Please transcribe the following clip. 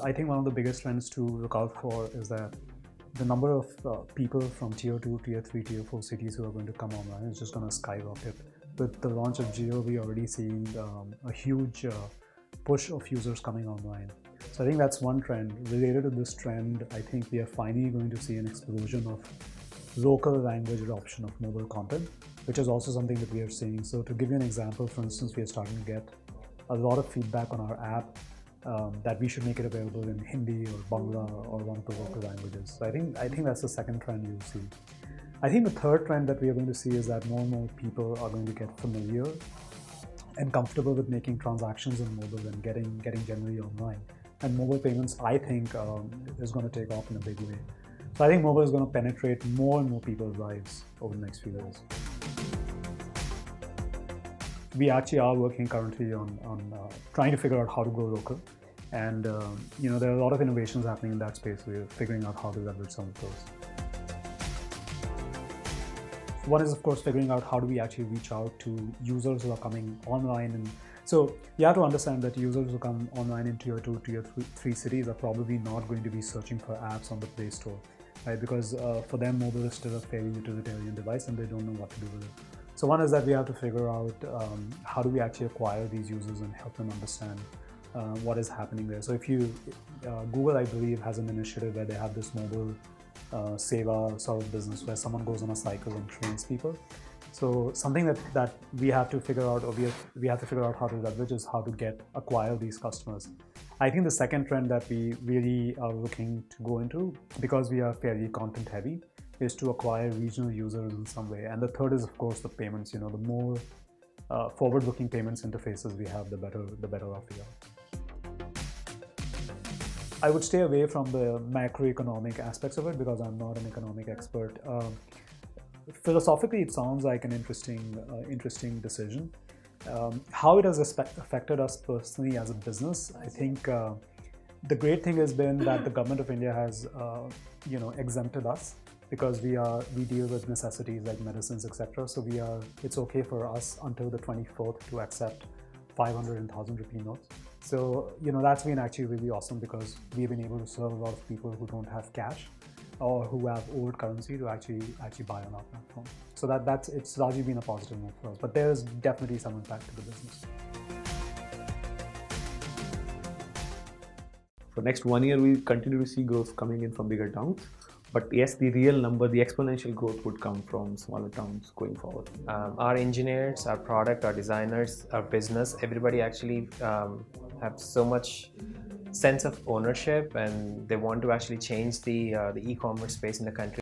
I think one of the biggest trends to look out for is that the number of people from tier 2, tier 3, tier 4 cities who are going to come online is just going to skyrocket. With the launch of Jio, we're already seeing a huge push of users coming online. So I think that's one trend. Related to this trend, I think we are finally going to see an explosion of local language adoption of mobile content, which is also something that we are seeing. So to give you an example, for instance, we are starting to get a lot of feedback on our app that we should make it available in Hindi or Bangla or one of the local languages. So I think that's the second trend you'll see. I think the third trend that we are going to see is that more and more people are going to get familiar and comfortable with making transactions on mobile and getting generally online. And mobile payments, I think, is going to take off in a big way. So I think mobile is going to penetrate more and more people's lives over the next few years. We actually are working currently on trying to figure out how to go local. And there are a lot of innovations happening in that space. We're figuring out how to leverage some of those. One is, of course, figuring out how do we actually reach out to users who are coming online. And so you have to understand that users who come online in tier 2, tier 3 cities are probably not going to be searching for apps on the Play Store, right? Because for them, mobile is still a fairly utilitarian device and they don't know what to do with it. So one is that we have to figure out how do we actually acquire these users and help them understand what is happening there. So if Google, I believe, has an initiative where they have this mobile seva sort of business where someone goes on a cycle and trains people. So something that we have to figure out, or we have to figure out how to leverage is how to acquire these customers. I think the second trend that we really are looking to go into, because we are fairly content heavy, is to acquire regional users in some way. And the third is, of course, the payments. The more forward-looking payments interfaces we have, the better off we are. I would stay away from the macroeconomic aspects of it because I'm not an economic expert. Philosophically, it sounds like an interesting decision. How it has affected us personally as a business, I think the great thing has been that the government of India has exempted us because we deal with necessities like medicines, etc. So it's okay for us until the 24th to accept 500 and 1,000 rupee notes. So that's been actually really awesome because we've been able to serve a lot of people who don't have cash or who have old currency to actually buy on our platform. So it's largely been a positive move for us, but there's definitely some impact to the business. For next 1 year, we continue to see growth coming in from bigger towns. But yes, the real number, the exponential growth would come from smaller towns going forward. Our engineers, our product, our designers, our business, everybody actually have so much sense of ownership and they want to actually change the e-commerce space in the country.